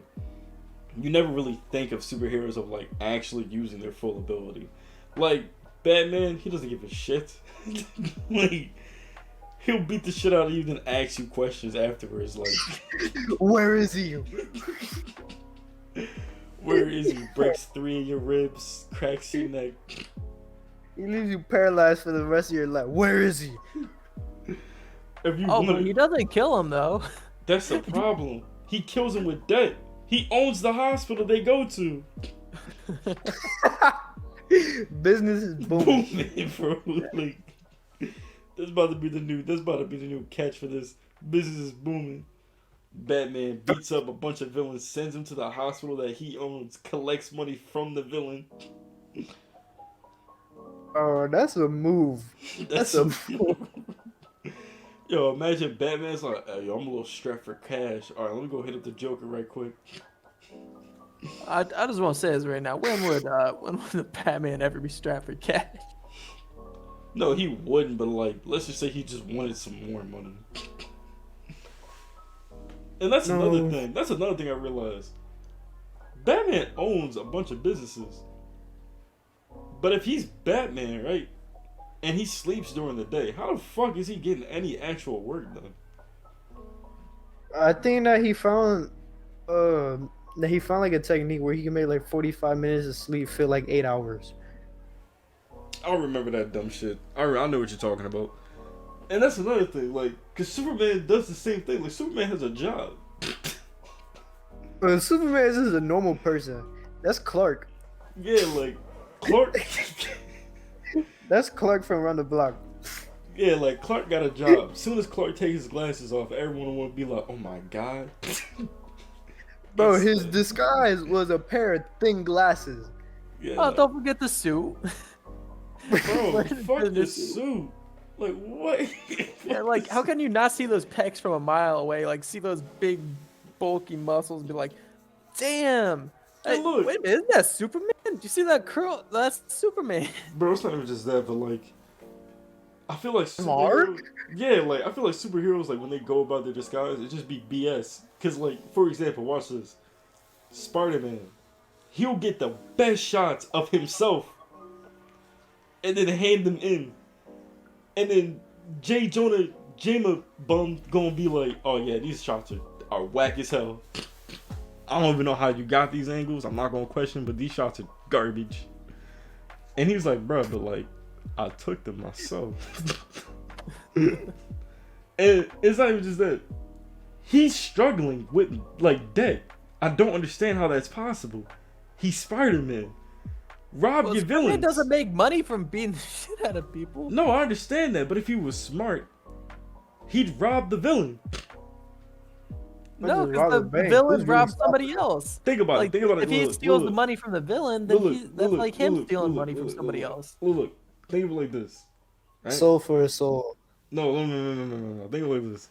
S1: you never really think of superheroes of like actually using their full ability. Like Batman, he doesn't give a shit. Like he'll beat the shit out of you, then ask you questions afterwards. Like,
S3: where is he?
S1: Where is he? Breaks 3 of your ribs, cracks your neck.
S3: He leaves you paralyzed for the rest of your life. Where is he?
S1: If you
S2: but he doesn't kill him though.
S1: That's the problem. He kills him with debt. He owns the hospital they go to.
S3: Business is booming.
S1: Booming, bro. Like, that's about to be the new catch for this. Business is booming. Batman beats up a bunch of villains, sends them to the hospital that he owns, collects money from the villain.
S3: Oh, that's a move. That's a move.
S1: Yo, imagine Batman's like, hey, yo, I'm a little strapped for cash. All right, let me go hit up the Joker right quick.
S2: I just want to say this right now. When would the Batman ever be strapped for cash?
S1: No, he wouldn't, but like, let's just say he just wanted some more money. And that's another thing. That's another thing I realized. Batman owns a bunch of businesses. But if he's Batman, right, and he sleeps during the day, how the fuck is he getting any actual work done?
S3: I think that he found like a technique where he can make like 45 minutes of sleep feel like 8 hours.
S1: I don't remember that dumb shit. I know what you're talking about. And that's another thing, like, because Superman does the same thing. Like, Superman has a job.
S3: Superman is just a normal person. That's Clark.
S1: Yeah, like, Clark.
S3: That's Clark from around the block.
S1: Yeah, like, Clark got a job. As soon as Clark takes his glasses off, everyone will be like, oh my god.
S3: Bro, his disguise was a pair of thin glasses.
S1: Yeah,
S2: Oh,
S1: like,
S2: don't forget the suit.
S1: bro, fuck this suit. Like, what?
S2: Yeah, like, how can you not see those pecs from a mile away? Like, see those big, bulky muscles and be like, damn.
S1: Hey, look.
S2: Wait a minute, isn't that Superman? Do you see that curl? That's Superman.
S1: Bro, it's not even just that, but like, I feel like
S3: Mark?
S1: Yeah, like, I feel like superheroes, like, when they go about their disguise, it just be BS. Because, like, for example, watch this. Spider-Man. He'll get the best shots of himself and then hand them in. And then J. Jonah Jameer Bum gonna be like, oh yeah, these shots are whack as hell. I don't even know how you got these angles. I'm not gonna question, but these shots are garbage. And he was like, bro, but like, I took them myself. And it's not even just that. He's struggling with like debt. I don't understand how that's possible. He's Spider-Man. rob your
S2: Spider-Man
S1: villains.
S2: doesn't make money from beating the shit out of people.
S1: No, I understand that, but if he was smart, he'd rob the villain.
S2: No,
S3: Just rob
S2: because
S3: a
S2: the
S3: bank.
S2: villain
S3: Who's really
S2: robs
S3: stopping
S2: somebody
S3: him?
S2: else.
S1: Think about
S2: Like,
S1: it. Think about it.
S2: if he
S1: Look,
S2: steals
S1: look,
S2: the money from the villain, then that's like him stealing money from somebody else.
S1: Look. Think of it like this. Right?
S3: Soul for a soul.
S1: No. Think of it like this.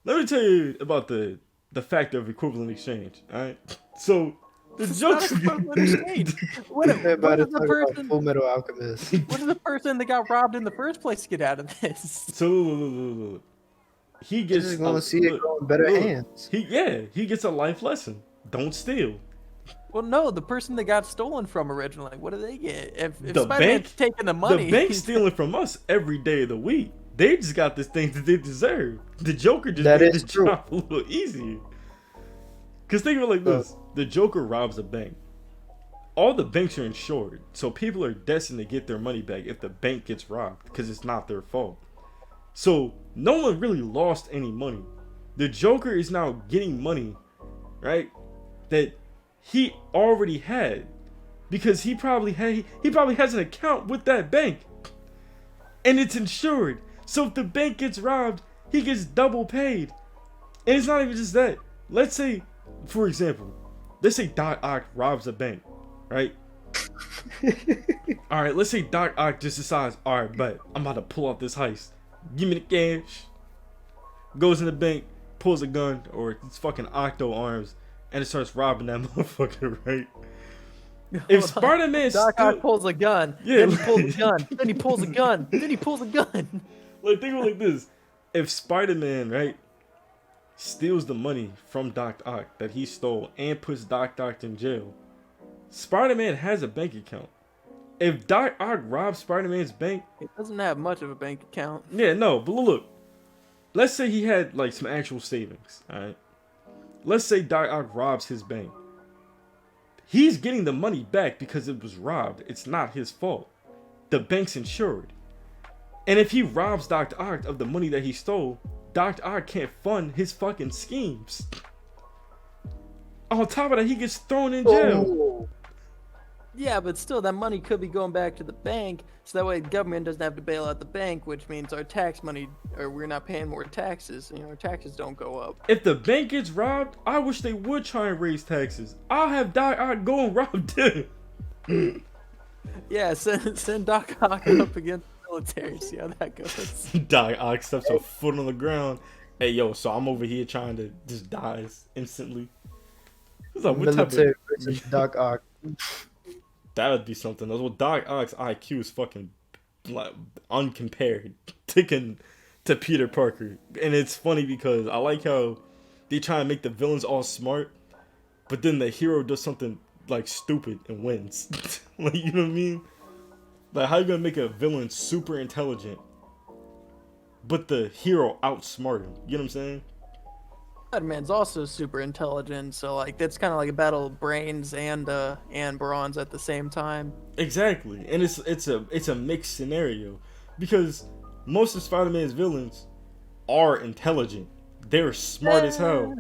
S1: Let me tell you about the factor of equivalent exchange. All right. So the
S2: It's not
S1: Joker.
S2: equivalent exchange. What
S3: Everybody
S2: does the
S3: talk about
S2: person?
S3: Full Metal Alchemist.
S2: What does the person that got robbed in the first place get out of this?
S1: So look. He
S3: You're
S1: gets
S3: just gonna see it go in better
S1: look,
S3: hands.
S1: He gets a life lesson. Don't steal.
S2: Well, no, the person that got stolen from originally, what do they get? If
S1: The
S2: Spider-Man's
S1: bank-
S2: taking the money,
S1: The bank's stealing from us every day of the week. They just got this thing that they deserve. The Joker just
S3: That
S1: made
S3: is
S1: the
S3: true.
S1: job a little easier. Cause think of it like this: the Joker robs a bank. All the banks are insured, so people are destined to get their money back if the bank gets robbed, because it's not their fault. So no one really lost any money. The Joker is now getting money, right? That he already had, because he probably has an account with that bank, and it's insured. So if the bank gets robbed, he gets double paid. And it's not even just that. Let's say, for example, Doc Ock robs a bank, right? All right, let's say Doc Ock just decides, all right, but I'm about to pull off this heist. Give me the cash. Goes in the bank, pulls a gun or it's fucking Octo arms, and it starts robbing that motherfucker, right? If Spider-Man
S2: Doc Ock pulls a gun,
S1: Yeah,
S2: then he pulls a gun, then he pulls a gun, then he pulls a gun.
S1: like think of it like this: if Spider-Man, right, steals the money from Doc Ock that he stole and puts Doc Ock in jail, Spider-Man has a bank account. If Doc Ock robs Spider-Man's bank,
S2: He doesn't have much of a bank account.
S1: yeah, no, but look, let's say he had like some actual savings, all right? Let's say Doc Ock robs his bank. He's getting the money back because it was robbed. It's not his fault. The bank's insured. And if he robs Dr. Ock of the money that he stole, Dr. Ock can't fund his fucking schemes. On top of that, he gets thrown in jail.
S3: Oh,
S2: Yeah, but still, that money could be going back to the bank, so that way the government doesn't have to bail out the bank, which means our tax money, or we're not paying more taxes. You know, our taxes don't go up.
S1: If the bank gets robbed, I wish they would try and raise taxes. I'll have Dr. Ock go and rob them.
S2: Yeah, send Doc Ock up against the military, see how that goes.
S1: Doc Ock steps a foot on the ground. Hey, yo, so I'm over here trying to just die instantly. It's like, what type
S3: military
S1: of...
S3: versus Doc Ock.
S1: That would be something else. Well, Doc Ock's IQ is fucking like uncompared to Peter Parker, and it's funny because I like how they try and make the villains all smart, but then the hero does something like stupid and wins. Like, you know what I mean? Like, how you gonna make a villain super intelligent, but the hero outsmart him? You know what I'm saying?
S2: Spider-Man's also super intelligent, so like that's kind of like a battle of brains and bronze at the same time.
S1: Exactly, and it's a mixed scenario because most of Spider-Man's villains are intelligent. They're smart as hell.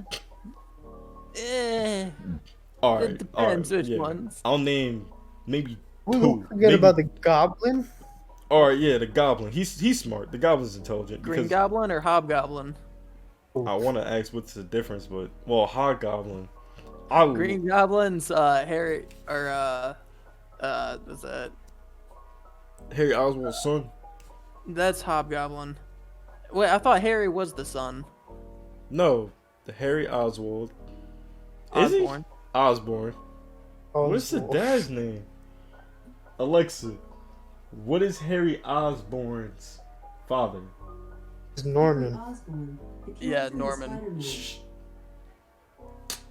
S1: All right,
S2: It depends which
S1: yeah.
S2: ones.
S1: I'll name maybe
S3: We
S1: two.
S3: won't forget
S1: maybe-
S3: about the Goblin.
S1: All right, yeah, the Goblin. He's smart. The Goblin's intelligent.
S2: Green
S1: because
S2: Goblin or Hobgoblin?
S1: I want to ask what's the difference, but well, Hobgoblin.
S2: Green Goblin's Harry or was that?
S1: Harry Oswald's son.
S2: That's Hobgoblin. Wait, I thought Harry was the son.
S1: No, the Harry Oswald. Is he?
S2: Osborn.
S1: Osborn. What's the dad's name? Alexa, what is Harry Osborn's father?
S3: It's Norman.
S5: Osborn, the
S2: Yeah,
S5: character in
S2: Norman.
S5: Spider-Man.
S1: Shh.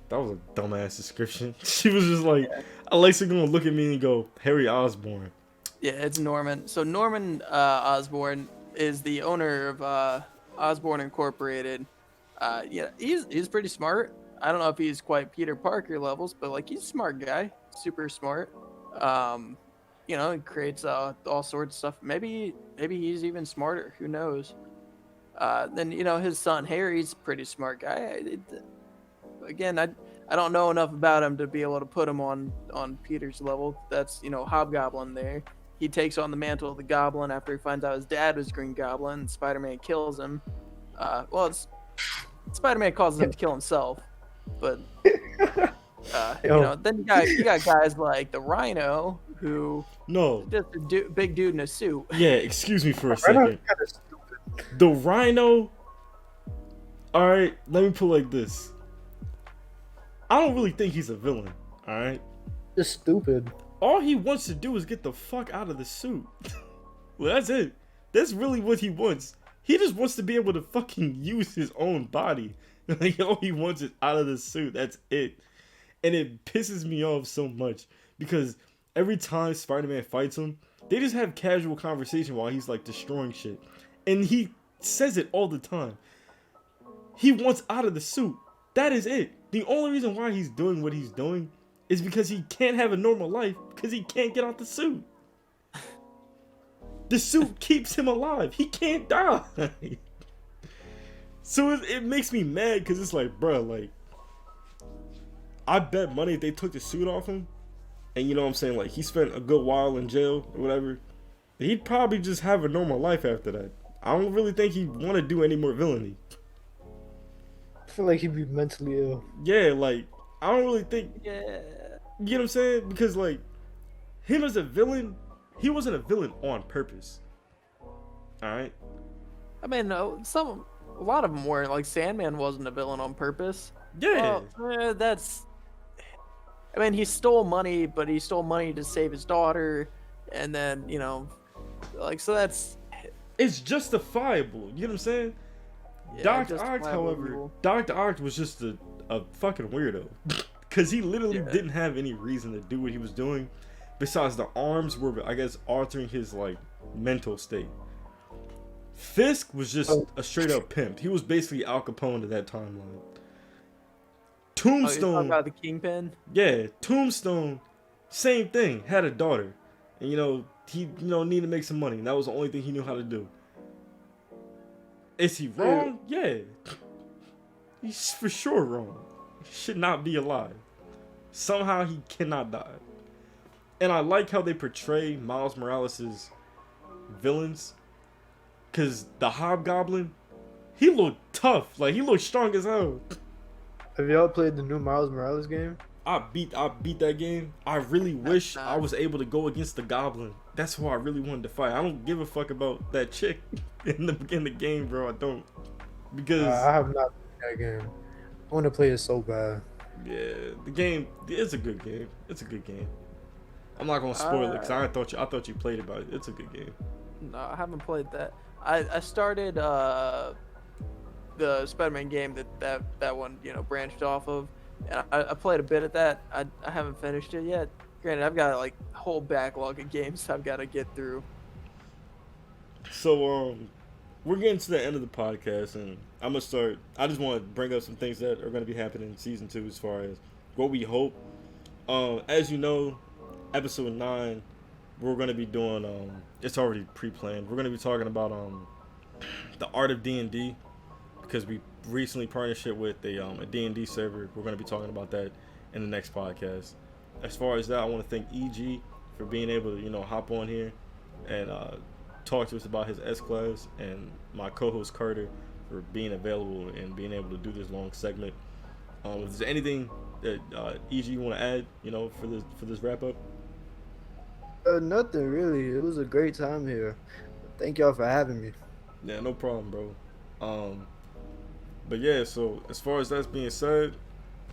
S1: That was a dumbass description. She was just like, Alexa gonna look at me and go, Harry Osborn.
S2: Yeah, it's Norman. So Norman Osborn is the owner of Osborn Incorporated. Yeah, he's pretty smart. I don't know if he's quite Peter Parker levels, but like he's a smart guy, super smart. You know, he creates all sorts of stuff. Maybe he's even smarter. Who knows? Then you know his son Harry's a pretty smart guy. Again, I don't know enough about him to be able to put him on Peter's level. That's Hobgoblin there. He takes on the mantle of the Goblin after he finds out his dad was Green Goblin. Spider-Man kills him. Spider-Man causes him to kill himself, but then you got guys like the Rhino who
S1: No.
S2: just a big dude in a suit.
S1: Yeah, excuse me for a second. The Rhino. All right, let me put it like this. I don't really think he's a villain. All right.
S3: Just stupid.
S1: All he wants to do is get the fuck out of the suit. Well, that's it. That's really what he wants. He just wants to be able to fucking use his own body. Like, all he wants is out of the suit. That's it. And it pisses me off so much because every time Spider-Man fights him, they just have casual conversation while he's like destroying shit. And he says it all the time. He wants out of the suit. That is it. The only reason why he's doing what he's doing is because he can't have a normal life because he can't get out the suit. The suit keeps him alive. He can't die. So it makes me mad because it's like, bro, like, I bet money if they took the suit off him, and you know what I'm saying, like, he spent a good while in jail or whatever, he'd probably just have a normal life after that. I don't really think he'd want to do any more villainy.
S3: I feel like he'd be mentally ill.
S1: Yeah, like, I don't really think...
S2: Yeah.
S1: You know what I'm saying? Because, like, him as a villain, he wasn't a villain on purpose. Alright?
S2: I mean, a lot of them were. Like, Sandman wasn't a villain on purpose.
S1: Yeah.
S2: Well, I mean, he stole money, but he stole money to save his daughter, and then, so that's...
S1: It's justifiable. You know what I'm saying?
S2: Yeah,
S1: Dr. Oct, however, Dr. Oct was just a fucking weirdo. Because he literally didn't have any reason to do what he was doing. Besides the arms were, I guess, altering his, like, mental state. Fisk was just a straight up pimp. He was basically Al Capone to that timeline. Tombstone.
S2: Oh, you're talking about the Kingpin?
S1: Yeah, Tombstone, same thing. Had a daughter. And, he, needed to make some money. And that was the only thing he knew how to do. Is he wrong? Yeah. He's for sure wrong. He should not be alive. Somehow he cannot die. And I like how they portray Miles Morales' villains. Because the Hobgoblin, he looked tough. Like, he looked strong as hell.
S3: Have y'all played the new Miles Morales game?
S1: I beat that game. I really wish I was able to go against the Goblin. That's who I really wanted to fight. I don't give a fuck about that chick in the game, bro. I don't. Because
S3: I have not played that game. I want to play it so bad.
S1: Yeah, the game is a good game. It's a good game. I'm not gonna spoil it because I thought you played it, but it's a good game.
S2: No, I haven't played that. I started the Spider-Man game that one branched off of, and I played a bit of that. I haven't finished it yet. Granted, I've got like a whole backlog of games I've got to get through.
S1: So we're getting to the end of the podcast, and I'm gonna start. I just want to bring up some things that are gonna be happening in season 2 as far as what we hope. As you know, episode 9, we're gonna be doing. It's already pre-planned. We're gonna be talking about the art of D&D because we recently partnership with a D&D server. We're gonna be talking about that in the next podcast. As far as that, I want to thank EG for being able to hop on here and talk to us about his S-Class, and my co-host Carter for being available and being able to do this long segment. Is there anything that EG you want to add, for this wrap up?
S3: Nothing really. It was a great time here. Thank y'all for having me.
S1: Yeah, no problem, bro. But yeah, so as far as that's being said,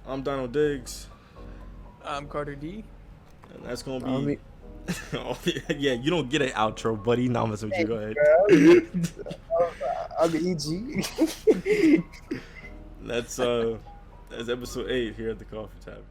S1: I'm Donald Diggs.
S2: I'm Carter D.
S1: And that's gonna be. Yeah, you don't get an outro, buddy. Nah, I'm gonna you. Go ahead.
S3: I'll be EG.
S1: That's episode 8 here at the Coffee Tavern.